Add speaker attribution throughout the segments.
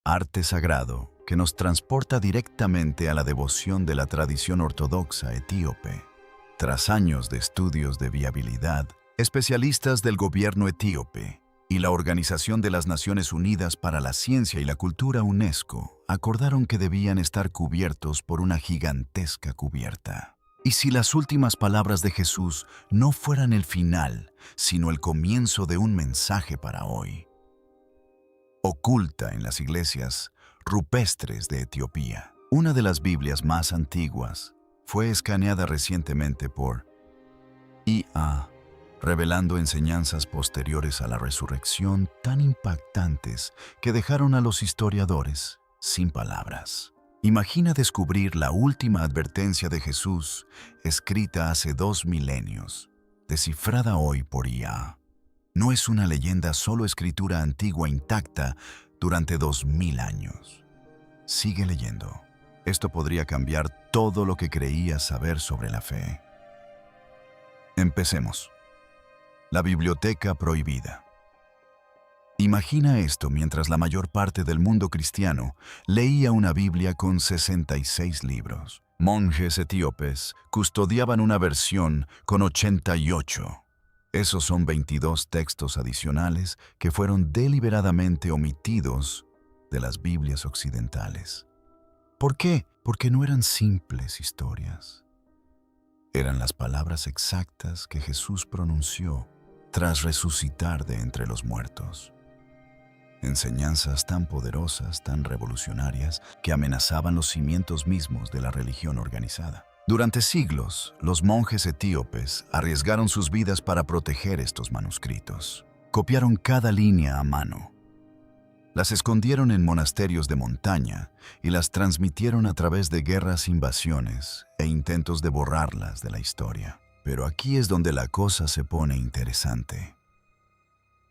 Speaker 1: arte sagrado que nos transporta directamente a la devoción de la tradición ortodoxa etíope. Tras años de estudios de viabilidad, especialistas del gobierno etíope y la Organización de las Naciones Unidas para la Ciencia y la Cultura UNESCO acordaron que debían estar cubiertos por una gigantesca cubierta. Y si las últimas palabras de Jesús no fueran el final, sino el comienzo de un mensaje para hoy. Oculta en las iglesias rupestres de Etiopía. Una de las Biblias más antiguas fue escaneada recientemente por IA, revelando enseñanzas posteriores a la resurrección tan impactantes que dejaron a los historiadores sin palabras. Imagina descubrir la última advertencia de Jesús, escrita hace 2 milenios, descifrada hoy por IA. No es una leyenda, solo escritura antigua intacta durante 2000 años. Sigue leyendo. Esto podría cambiar todo lo que creías saber sobre la fe. Empecemos. La biblioteca prohibida. Imagina esto mientras la mayor parte del mundo cristiano leía una Biblia con 66 libros. Monjes etíopes custodiaban una versión con 88. Esos son 22 textos adicionales que fueron deliberadamente omitidos de las Biblias occidentales. ¿Por qué? Porque no eran simples historias. Eran las palabras exactas que Jesús pronunció tras resucitar de entre los muertos. Enseñanzas tan poderosas, tan revolucionarias, que amenazaban los cimientos mismos de la religión organizada. Durante siglos, los monjes etíopes arriesgaron sus vidas para proteger estos manuscritos. Copiaron cada línea a mano. Las escondieron en monasterios de montaña y las transmitieron a través de guerras, invasiones e intentos de borrarlas de la historia. Pero aquí es donde la cosa se pone interesante.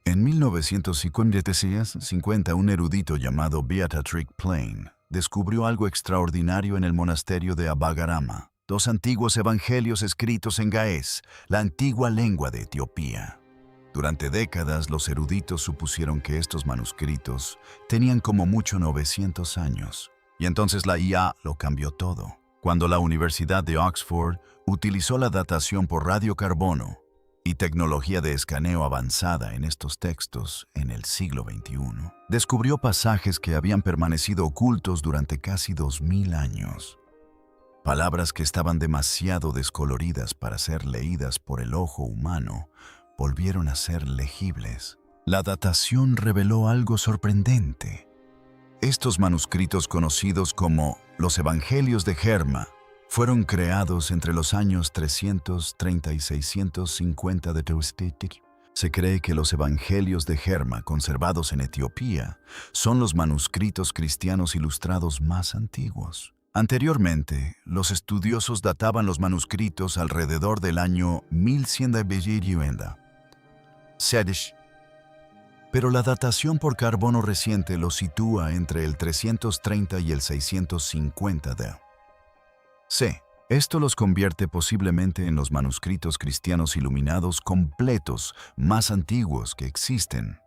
Speaker 1: En 1950, un erudito llamado Beata-Trick Plain descubrió algo extraordinario en el monasterio de Abagarama: 2 antiguos evangelios escritos en gaés, la antigua lengua de Etiopía. Durante décadas, los eruditos supusieron que estos manuscritos tenían como mucho 900 años. Y entonces la IA lo cambió todo, cuando la Universidad de Oxford utilizó la datación por radiocarbono y tecnología de escaneo avanzada en estos textos en el siglo XXI. Descubrió pasajes que habían permanecido ocultos durante casi 2000 años. Palabras que estaban demasiado descoloridas para ser leídas por el ojo humano volvieron a ser legibles. La datación reveló algo sorprendente. Estos manuscritos, conocidos como los Evangelios de Germa, fueron creados entre los años 330 y 650 de Teustic. Se cree que los Evangelios de Germa, conservados en Etiopía, son los manuscritos cristianos ilustrados más antiguos. Anteriormente, los estudiosos databan los manuscritos alrededor del año 1100 de BC. Pero la datación por carbono reciente los sitúa entre el 330 y el 650 de C. Esto los convierte posiblemente en los manuscritos cristianos iluminados completos más antiguos que existen.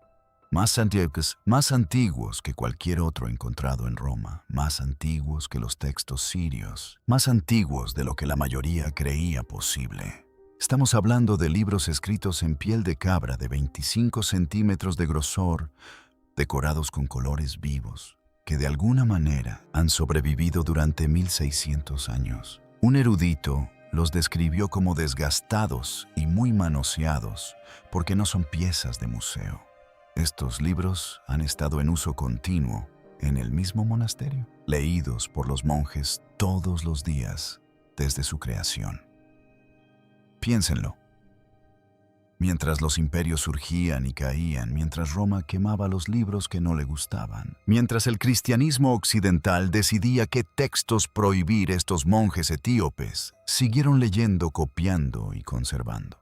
Speaker 1: Más antiguos que cualquier otro encontrado en Roma, más antiguos que los textos sirios, más antiguos de lo que la mayoría creía posible. Estamos hablando de libros escritos en piel de cabra de 25 centímetros de grosor, decorados con colores vivos, que de alguna manera han sobrevivido durante 1600 años. Un erudito los describió como desgastados y muy manoseados porque no son piezas de museo. Estos libros han estado en uso continuo en el mismo monasterio, leídos por los monjes todos los días desde su creación. Piénsenlo. Mientras los imperios surgían y caían, mientras Roma quemaba los libros que no le gustaban, mientras el cristianismo occidental decidía qué textos prohibir, estos monjes etíopes siguieron leyendo, copiando y conservando.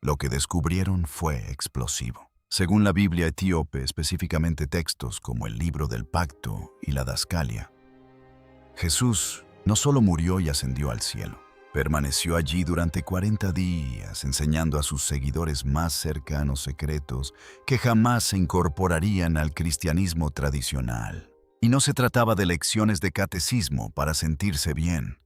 Speaker 1: Lo que descubrieron fue explosivo. Según la Biblia etíope, específicamente textos como el Libro del Pacto y la Dascalia, Jesús no solo murió y ascendió al cielo, Permaneció allí durante 40 días, enseñando a sus seguidores más cercanos secretos que jamás se incorporarían al cristianismo tradicional. Y no se trataba de lecciones de catecismo para sentirse bien.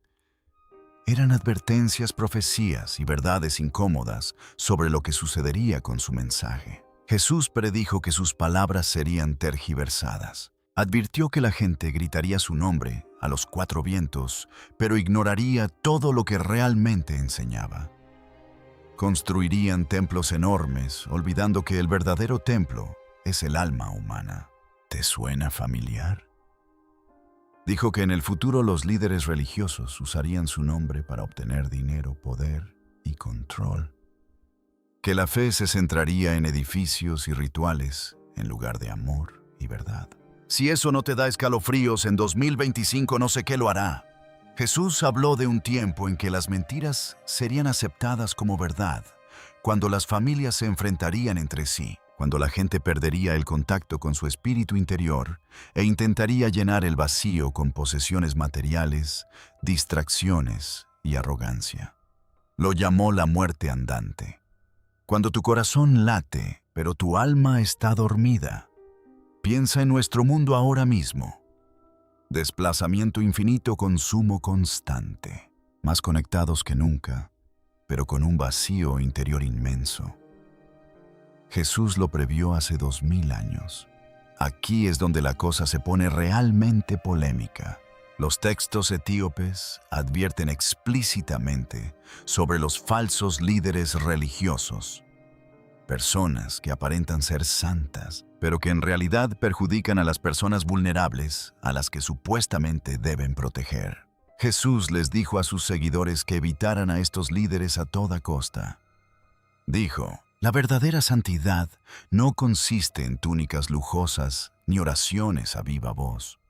Speaker 1: Eran advertencias, profecías y verdades incómodas sobre lo que sucedería con su mensaje. Jesús predijo que sus palabras serían tergiversadas. Advirtió que la gente gritaría su nombre a los 4 vientos, pero ignoraría todo lo que realmente enseñaba. Construirían templos enormes, olvidando que el verdadero templo es el alma humana. ¿Te suena familiar? Dijo que en el futuro los líderes religiosos usarían su nombre para obtener dinero, poder y control. Que la fe se centraría en edificios y rituales en lugar de amor y verdad. Si eso no te da escalofríos, en 2025 no sé qué lo hará. Jesús habló de un tiempo en que las mentiras serían aceptadas como verdad, cuando las familias se enfrentarían entre sí, cuando la gente perdería el contacto con su espíritu interior e intentaría llenar el vacío con posesiones materiales, distracciones y arrogancia. Lo llamó la muerte andante. Cuando tu corazón late, pero tu alma está dormida. Piensa en nuestro mundo ahora mismo. Desplazamiento infinito, consumo constante. Más conectados que nunca, pero con un vacío interior inmenso. Jesús lo previó hace 2000 años. Aquí es donde la cosa se pone realmente polémica. Los textos etíopes advierten explícitamente sobre los falsos líderes religiosos. Personas que aparentan ser santas, pero que en realidad perjudican a las personas vulnerables a las que supuestamente deben proteger. Jesús les dijo a sus seguidores que evitaran a estos líderes a toda costa. Dijo: la verdadera santidad no consiste en túnicas lujosas ni oraciones a viva voz.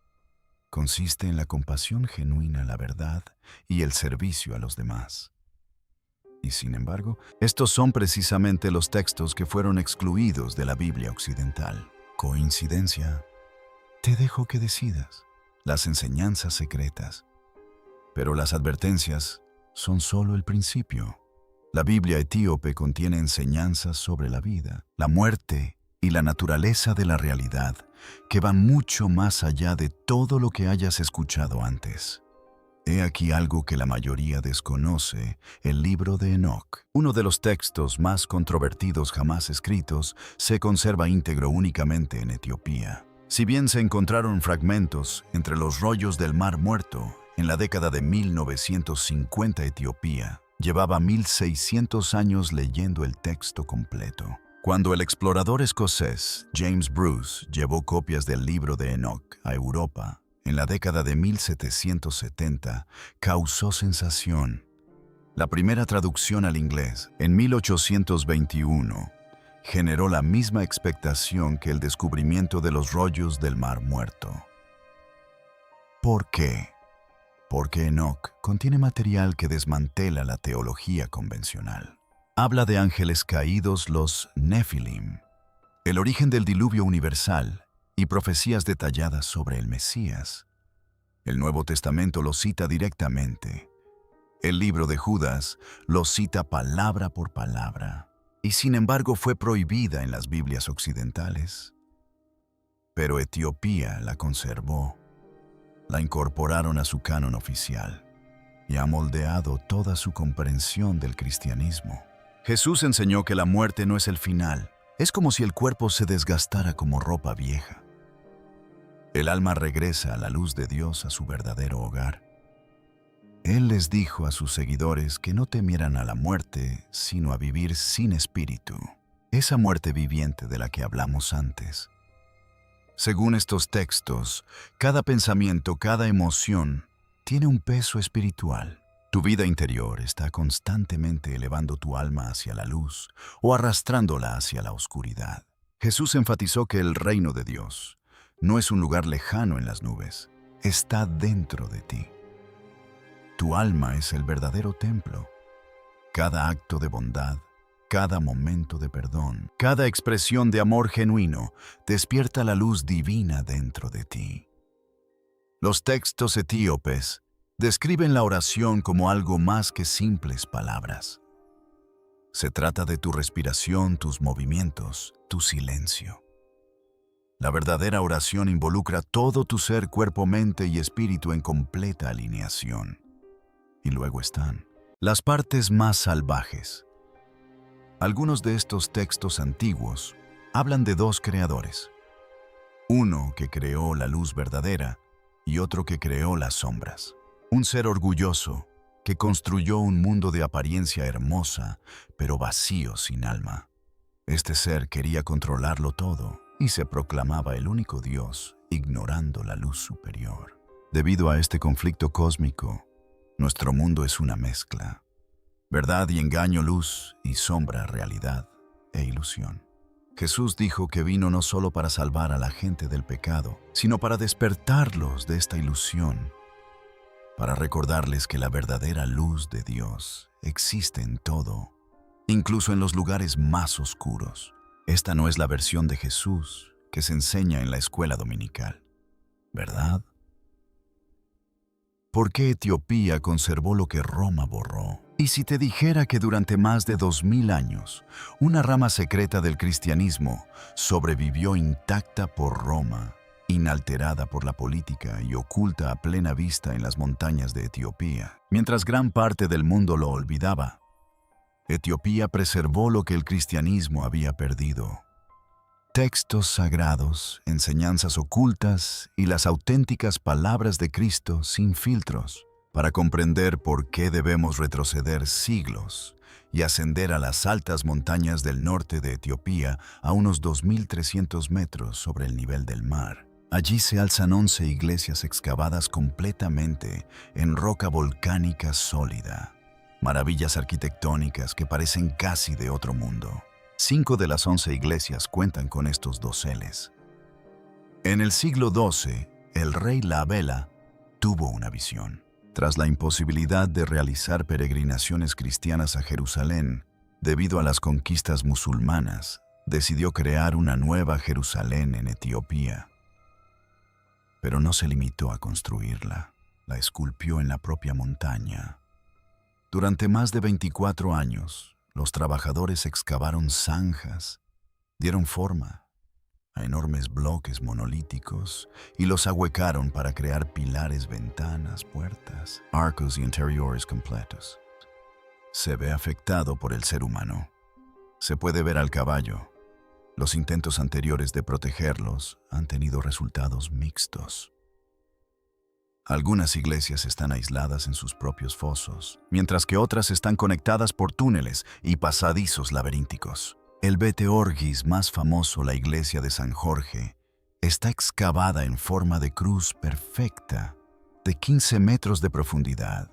Speaker 1: Consiste en la compasión genuina a la verdad y el servicio a los demás. Y sin embargo, estos son precisamente los textos que fueron excluidos de la Biblia occidental. ¿Coincidencia? Te dejo que decidas. Las enseñanzas secretas. Pero las advertencias son solo el principio. La Biblia etíope contiene enseñanzas sobre la vida, la muerte y la naturaleza de la realidad, que van mucho más allá de todo lo que hayas escuchado antes. He aquí algo que la mayoría desconoce: el libro de Enoc. Uno de los textos más controvertidos jamás escritos se conserva íntegro únicamente en Etiopía. Si bien se encontraron fragmentos entre los rollos del Mar Muerto, en la década de 1950 Etiopía llevaba 1600 años leyendo el texto completo. Cuando el explorador escocés James Bruce llevó copias del libro de Enoc a Europa, en la década de 1770, causó sensación. La primera traducción al inglés, en 1821, generó la misma expectación que el descubrimiento de los rollos del Mar Muerto. ¿Por qué? Porque Enoc contiene material que desmantela la teología convencional. Habla de ángeles caídos, los Nefilim, el origen del diluvio universal y profecías detalladas sobre el Mesías. El Nuevo Testamento lo cita directamente. El libro de Judas lo cita palabra por palabra, y sin embargo fue prohibida en las Biblias occidentales. Pero Etiopía la conservó, la incorporaron a su canon oficial y ha moldeado toda su comprensión del cristianismo. Jesús enseñó que la muerte no es el final. Es como si el cuerpo se desgastara como ropa vieja. El alma regresa a la luz de Dios, a su verdadero hogar. Él les dijo a sus seguidores que no temieran a la muerte, sino a vivir sin espíritu, esa muerte viviente de la que hablamos antes. Según estos textos, cada pensamiento, cada emoción, tiene un peso espiritual. Tu vida interior está constantemente elevando tu alma hacia la luz o arrastrándola hacia la oscuridad. Jesús enfatizó que el reino de Dios no es un lugar lejano en las nubes, está dentro de ti. Tu alma es el verdadero templo. Cada acto de bondad, cada momento de perdón, cada expresión de amor genuino despierta la luz divina dentro de ti. Los textos etíopes describen la oración como algo más que simples palabras. Se trata de tu respiración, tus movimientos, tu silencio. La verdadera oración involucra todo tu ser, cuerpo, mente y espíritu en completa alineación. Y luego están las partes más salvajes. Algunos de estos textos antiguos hablan de dos creadores. Uno que creó la luz verdadera y otro que creó las sombras. Un ser orgulloso que construyó un mundo de apariencia hermosa, pero vacío sin alma. Este ser quería controlarlo todo y se proclamaba el único Dios, ignorando la luz superior. Debido a este conflicto cósmico, nuestro mundo es una mezcla. Verdad y engaño, luz y sombra, realidad e ilusión. Jesús dijo que vino no solo para salvar a la gente del pecado, sino para despertarlos de esta ilusión, para recordarles que la verdadera luz de Dios existe en todo, incluso en los lugares más oscuros. Esta no es la versión de Jesús que se enseña en la escuela dominical, ¿verdad? ¿Por qué Etiopía conservó lo que Roma borró? Y si te dijera que durante más de 2000 años, una rama secreta del cristianismo sobrevivió intacta por Roma, inalterada por la política y oculta a plena vista en las montañas de Etiopía, mientras gran parte del mundo lo olvidaba? Etiopía preservó lo que el cristianismo había perdido. Textos sagrados, enseñanzas ocultas y las auténticas palabras de Cristo sin filtros, para comprender por qué debemos retroceder siglos y ascender a las altas montañas del norte de Etiopía a unos 2300 metros sobre el nivel del mar. Allí se alzan 11 iglesias excavadas completamente en roca volcánica sólida, maravillas arquitectónicas que parecen casi de otro mundo. 5 de las 11 iglesias cuentan con estos doseles. En el siglo XII, el rey Labela tuvo una visión. Tras la imposibilidad de realizar peregrinaciones cristianas a Jerusalén, debido a las conquistas musulmanas, decidió crear una nueva Jerusalén en Etiopía. Pero no se limitó a construirla, la esculpió en la propia montaña. Durante más de 24 años, los trabajadores excavaron zanjas, dieron forma a enormes bloques monolíticos y los ahuecaron para crear pilares, ventanas, puertas, arcos y interiores completos. Se ve afectado por el ser humano. Se puede ver al caballo. Los intentos anteriores de protegerlos han tenido resultados mixtos. Algunas iglesias están aisladas en sus propios fosos, mientras que otras están conectadas por túneles y pasadizos laberínticos. El Bete Orgis más famoso, la iglesia de San Jorge, está excavada en forma de cruz perfecta, de 15 metros de profundidad.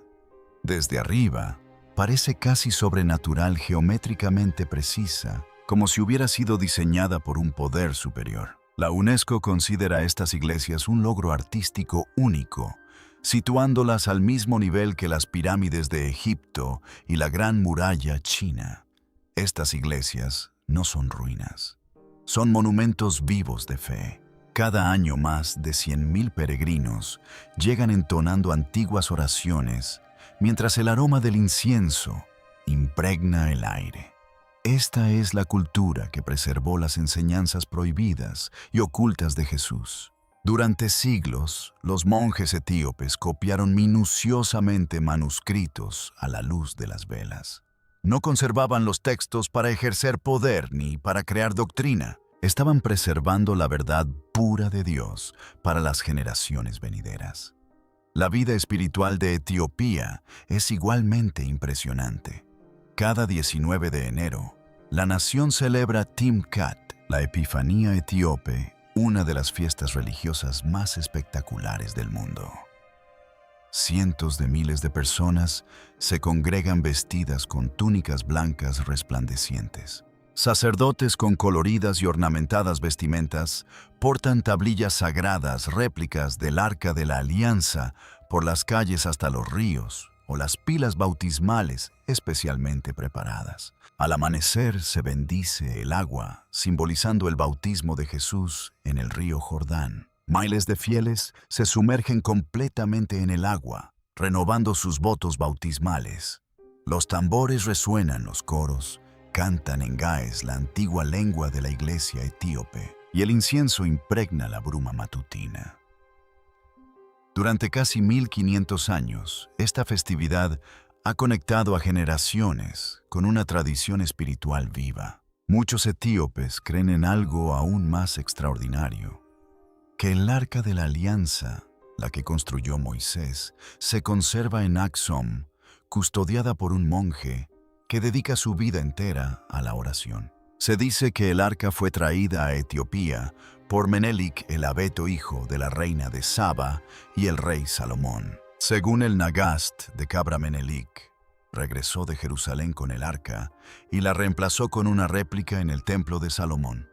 Speaker 1: Desde arriba, parece casi sobrenatural, geométricamente precisa, como si hubiera sido diseñada por un poder superior. La UNESCO considera estas iglesias un logro artístico único, situándolas al mismo nivel que las pirámides de Egipto y la Gran Muralla China. Estas iglesias no son ruinas, son monumentos vivos de fe. Cada año más de 100,000 peregrinos llegan entonando antiguas oraciones, mientras el aroma del incienso impregna el aire. Esta es la cultura que preservó las enseñanzas prohibidas y ocultas de Jesús. Durante siglos, los monjes etíopes copiaron minuciosamente manuscritos a la luz de las velas. No conservaban los textos para ejercer poder ni para crear doctrina. Estaban preservando la verdad pura de Dios para las generaciones venideras. La vida espiritual de Etiopía es igualmente impresionante. Cada 19 de enero, la nación celebra Timkat, la Epifanía etíope, una de las fiestas religiosas más espectaculares del mundo. Cientos de miles de personas se congregan vestidas con túnicas blancas resplandecientes. Sacerdotes con coloridas y ornamentadas vestimentas portan tablillas sagradas, réplicas del Arca de la Alianza, por las calles hasta los ríos, o las pilas bautismales especialmente preparadas. Al amanecer se bendice el agua, simbolizando el bautismo de Jesús en el río Jordán. Miles de fieles se sumergen completamente en el agua, renovando sus votos bautismales. Los tambores resuenan los coros, cantan en gaes la antigua lengua de la iglesia etíope, y el incienso impregna la bruma matutina. Durante casi 1500 años, esta festividad ha conectado a generaciones con una tradición espiritual viva. Muchos etíopes creen en algo aún más extraordinario, que el Arca de la Alianza, la que construyó Moisés, se conserva en Axum, custodiada por un monje que dedica su vida entera a la oración. Se dice que el arca fue traída a Etiopía por Menelik el abeto hijo de la reina de Saba y el rey Salomón. Según el Nagast de Cabra Menelik, regresó de Jerusalén con el arca y la reemplazó con una réplica en el templo de Salomón.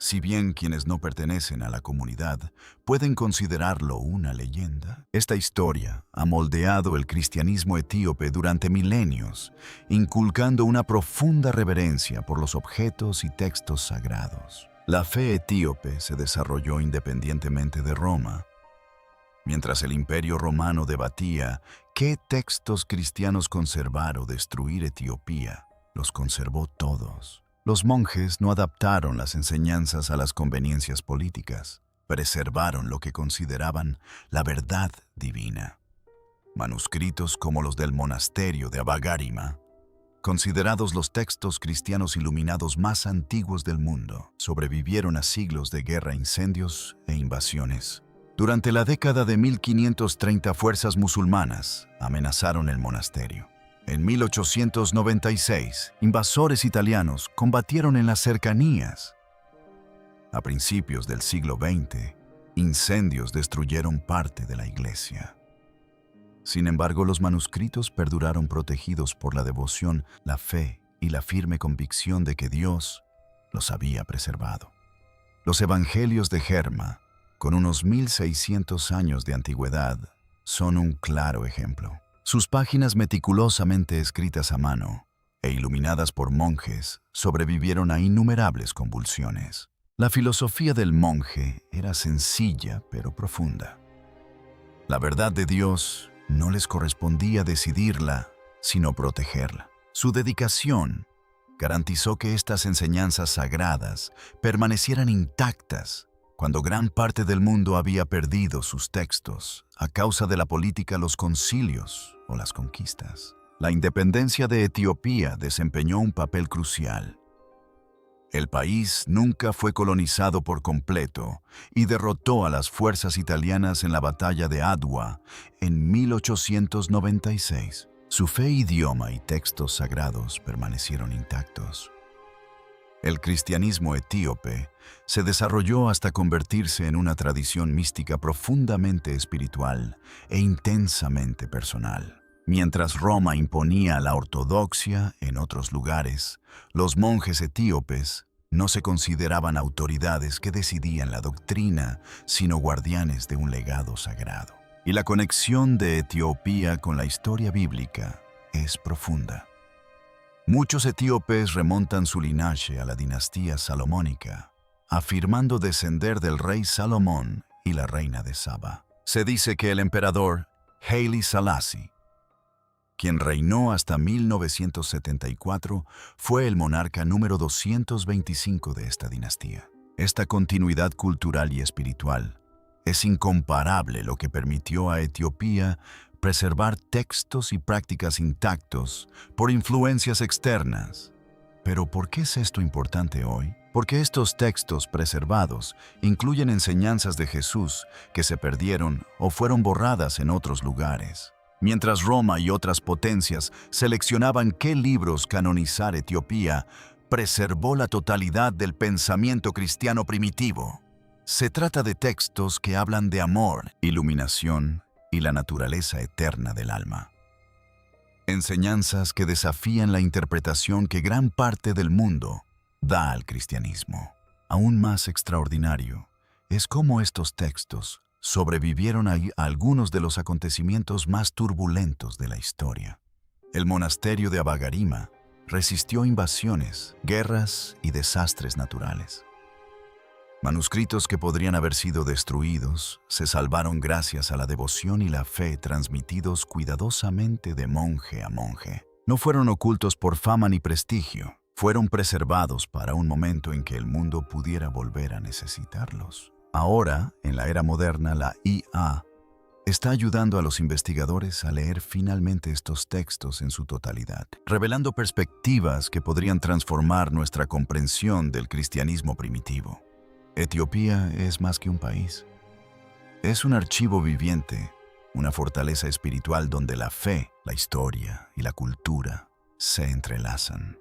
Speaker 1: Si bien quienes no pertenecen a la comunidad pueden considerarlo una leyenda, esta historia ha moldeado el cristianismo etíope durante milenios, inculcando una profunda reverencia por los objetos y textos sagrados. La fe etíope se desarrolló independientemente de Roma. Mientras el Imperio Romano debatía qué textos cristianos conservar o destruir Etiopía, los conservó todos. Los monjes no adaptaron las enseñanzas a las conveniencias políticas, preservaron lo que consideraban la verdad divina. Manuscritos como los del monasterio de Abagarima, considerados los textos cristianos iluminados más antiguos del mundo, sobrevivieron a siglos de guerra, incendios e invasiones. Durante la década de 1530, fuerzas musulmanas amenazaron el monasterio. En 1896, invasores italianos combatieron en las cercanías. A principios del siglo XX, incendios destruyeron parte de la iglesia. Sin embargo, los manuscritos perduraron protegidos por la devoción, la fe y la firme convicción de que Dios los había preservado. Los evangelios de Germa, con unos 1600 años de antigüedad, son un claro ejemplo. Sus páginas meticulosamente escritas a mano e iluminadas por monjes sobrevivieron a innumerables convulsiones. La filosofía del monje era sencilla pero profunda. La verdad de Dios no les correspondía decidirla, sino protegerla. Su dedicación garantizó que estas enseñanzas sagradas permanecieran intactas cuando gran parte del mundo había perdido sus textos a causa de la política, los concilios o las conquistas. La independencia de Etiopía desempeñó un papel crucial. El país nunca fue colonizado por completo y derrotó a las fuerzas italianas en la batalla de Adwa en 1896. Su fe, idioma y textos sagrados permanecieron intactos. El cristianismo etíope se desarrolló hasta convertirse en una tradición mística profundamente espiritual e intensamente personal. Mientras Roma imponía la ortodoxia en otros lugares, los monjes etíopes no se consideraban autoridades que decidían la doctrina, sino guardianes de un legado sagrado. Y la conexión de Etiopía con la historia bíblica es profunda. Muchos etíopes remontan su linaje a la dinastía salomónica, afirmando descender del rey Salomón y la reina de Saba. Se dice que el emperador Haile Selassie, quien reinó hasta 1974, fue el monarca número 225 de esta dinastía. Esta continuidad cultural y espiritual es incomparable, lo que permitió a Etiopía preservar textos y prácticas intactos por influencias externas. Pero ¿por qué es esto importante hoy? Porque estos textos preservados incluyen enseñanzas de Jesús que se perdieron o fueron borradas en otros lugares. Mientras Roma y otras potencias seleccionaban qué libros canonizar, Etiopía preservó la totalidad del pensamiento cristiano primitivo. Se trata de textos que hablan de amor, iluminación y la naturaleza eterna del alma. Enseñanzas que desafían la interpretación que gran parte del mundo da al cristianismo. Aún más extraordinario es cómo estos textos sobrevivieron a algunos de los acontecimientos más turbulentos de la historia. El monasterio de Abagarima resistió invasiones, guerras y desastres naturales. Manuscritos que podrían haber sido destruidos se salvaron gracias a la devoción y la fe transmitidos cuidadosamente de monje a monje. No fueron ocultos por fama ni prestigio, fueron preservados para un momento en que el mundo pudiera volver a necesitarlos. Ahora, en la era moderna, la IA está ayudando a los investigadores a leer finalmente estos textos en su totalidad, revelando perspectivas que podrían transformar nuestra comprensión del cristianismo primitivo. Etiopía es más que un país. Es un archivo viviente, una fortaleza espiritual donde la fe, la historia y la cultura se entrelazan.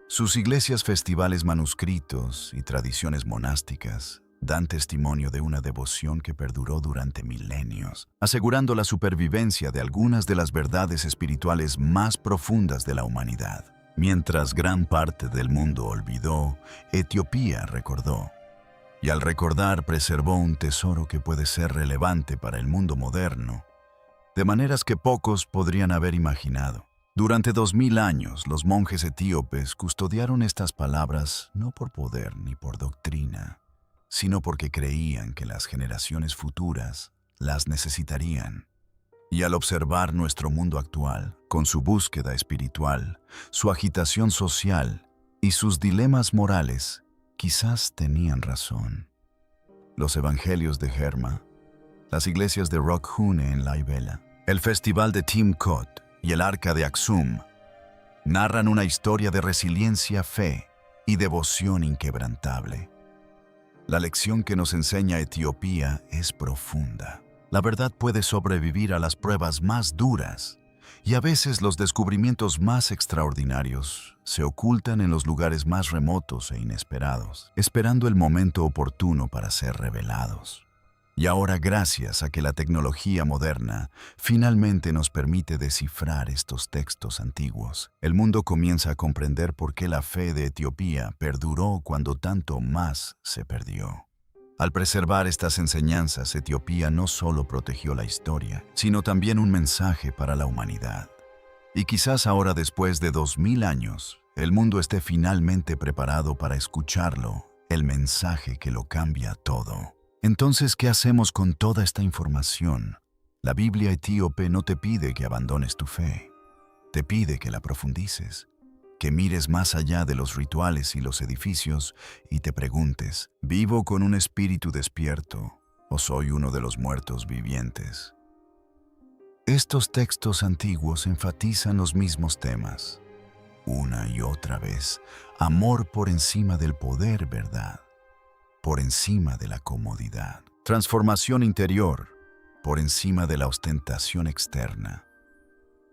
Speaker 1: Sus iglesias, festivales, manuscritos y tradiciones monásticas dan testimonio de una devoción que perduró durante milenios, asegurando la supervivencia de algunas de las verdades espirituales más profundas de la humanidad. Mientras gran parte del mundo olvidó, Etiopía recordó. Y al recordar preservó un tesoro que puede ser relevante para el mundo moderno, de maneras que pocos podrían haber imaginado. Durante 2000 años, los monjes etíopes custodiaron estas palabras no por poder ni por doctrina, sino porque creían que las generaciones futuras las necesitarían. Y al observar nuestro mundo actual, con su búsqueda espiritual, su agitación social y sus dilemas morales, quizás tenían razón. Los evangelios de Herma, las iglesias de Rokhune en Laibela, el festival de Timkot y el arca de Aksum narran una historia de resiliencia, fe y devoción inquebrantable. La lección que nos enseña Etiopía es profunda. La verdad puede sobrevivir a las pruebas más duras, y a veces los descubrimientos más extraordinarios se ocultan en los lugares más remotos e inesperados, esperando el momento oportuno para ser revelados. Y ahora, gracias a que la tecnología moderna finalmente nos permite descifrar estos textos antiguos, el mundo comienza a comprender por qué la fe de Etiopía perduró cuando tanto más se perdió. Al preservar estas enseñanzas, Etiopía no solo protegió la historia, sino también un mensaje para la humanidad. Y quizás ahora, después de 2000 años, el mundo esté finalmente preparado para escucharlo, el mensaje que lo cambia todo. Entonces, ¿qué hacemos con toda esta información? La Biblia etíope no te pide que abandones tu fe, te pide que la profundices, que mires más allá de los rituales y los edificios y te preguntes, ¿vivo con un espíritu despierto o soy uno de los muertos vivientes? Estos textos antiguos enfatizan los mismos temas. Una y otra vez, amor por encima del poder, verdad, por encima de la comodidad, transformación interior por encima de la ostentación externa,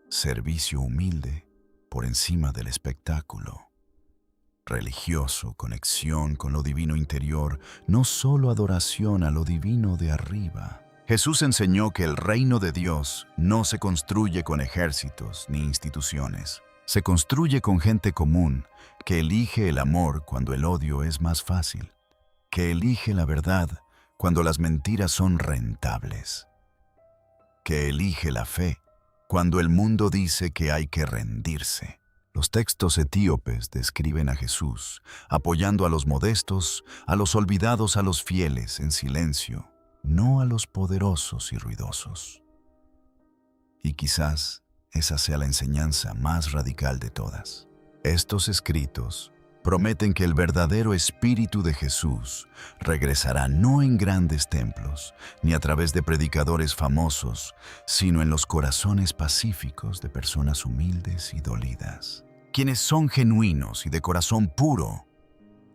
Speaker 1: servicio humilde por encima del espectáculo, religioso, conexión con lo divino interior, no solo adoración a lo divino de arriba. Jesús enseñó que el reino de Dios no se construye con ejércitos ni instituciones. Se construye con gente común que elige el amor cuando el odio es más fácil, que elige la verdad cuando las mentiras son rentables, que elige la fe cuando el mundo dice que hay que rendirse. Los textos etíopes describen a Jesús apoyando a los modestos, a los olvidados, a los fieles en silencio, no a los poderosos y ruidosos. Y quizás esa sea la enseñanza más radical de todas. Estos escritos prometen que el verdadero espíritu de Jesús regresará no en grandes templos, ni a través de predicadores famosos, sino en los corazones pacíficos de personas humildes y dolidas. Quienes son genuinos y de corazón puro,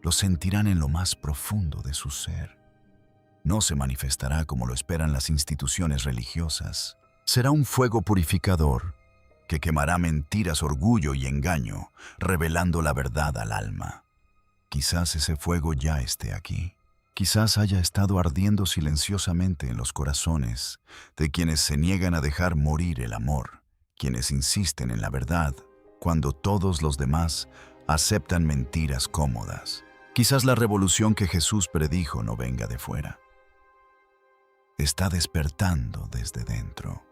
Speaker 1: lo sentirán en lo más profundo de su ser. No se manifestará como lo esperan las instituciones religiosas. Será un fuego purificador que quemará mentiras, orgullo y engaño, revelando la verdad al alma. Quizás ese fuego ya esté aquí. Quizás haya estado ardiendo silenciosamente en los corazones de quienes se niegan a dejar morir el amor, quienes insisten en la verdad cuando todos los demás aceptan mentiras cómodas. Quizás la revolución que Jesús predijo no venga de fuera. Está despertando desde dentro.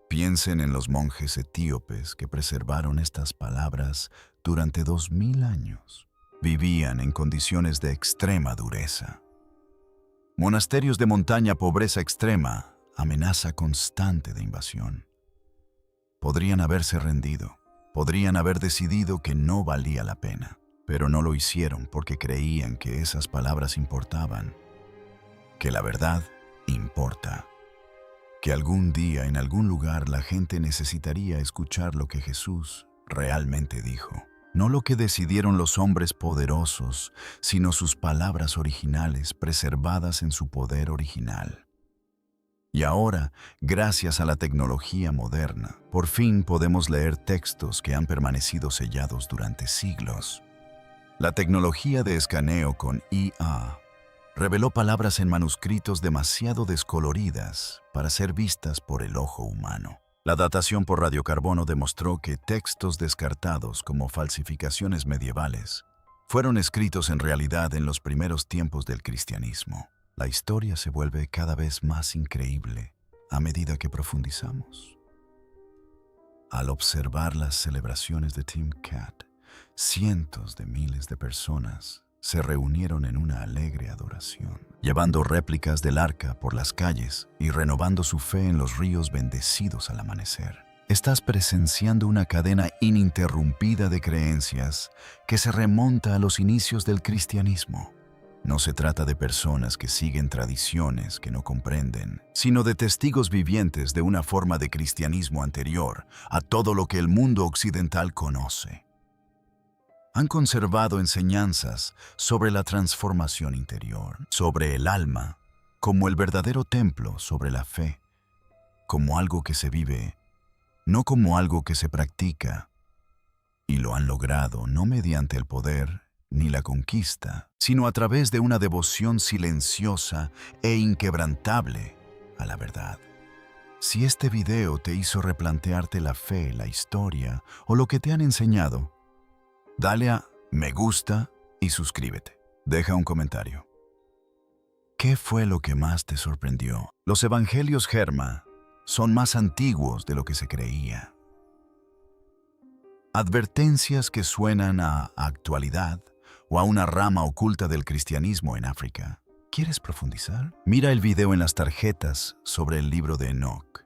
Speaker 1: Piensen en los monjes etíopes que preservaron estas palabras durante 2000 años. Vivían en condiciones de extrema dureza. Monasterios de montaña, pobreza extrema, amenaza constante de invasión. Podrían haberse rendido, podrían haber decidido que no valía la pena, pero no lo hicieron porque creían que esas palabras importaban, que la verdad importa, que algún día en algún lugar la gente necesitaría escuchar lo que Jesús realmente dijo. No lo que decidieron los hombres poderosos, sino sus palabras originales preservadas en su poder original. Y ahora, gracias a la tecnología moderna, por fin podemos leer textos que han permanecido sellados durante siglos. La tecnología de escaneo con IA reveló palabras en manuscritos demasiado descoloridas para ser vistas por el ojo humano. La datación por radiocarbono demostró que textos descartados como falsificaciones medievales fueron escritos en realidad en los primeros tiempos del cristianismo. La historia se vuelve cada vez más increíble a medida que profundizamos. Al observar las celebraciones de Timcat, cientos de miles de personas se reunieron en una alegre adoración, llevando réplicas del arca por las calles y renovando su fe en los ríos bendecidos al amanecer. Estás presenciando una cadena ininterrumpida de creencias que se remonta a los inicios del cristianismo. No se trata de personas que siguen tradiciones que no comprenden, sino de testigos vivientes de una forma de cristianismo anterior a todo lo que el mundo occidental conoce. Han conservado enseñanzas sobre la transformación interior, sobre el alma, como el verdadero templo sobre la fe, como algo que se vive, no como algo que se practica. Y lo han logrado no mediante el poder ni la conquista, sino a través de una devoción silenciosa e inquebrantable a la verdad. Si este video te hizo replantearte la fe, la historia o lo que te han enseñado, dale a me gusta y suscríbete. Deja un comentario. ¿Qué fue lo que más te sorprendió? Los evangelios Germa son más antiguos de lo que se creía. Advertencias que suenan a actualidad o a una rama oculta del cristianismo en África. ¿Quieres profundizar? Mira el video en las tarjetas sobre el libro de Enoch.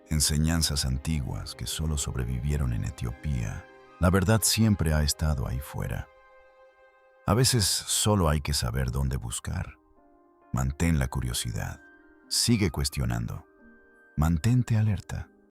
Speaker 1: Enseñanzas antiguas que solo sobrevivieron en Etiopía. La verdad siempre ha estado ahí fuera. A veces solo hay que saber dónde buscar. Mantén la curiosidad. Sigue cuestionando. Mantente alerta.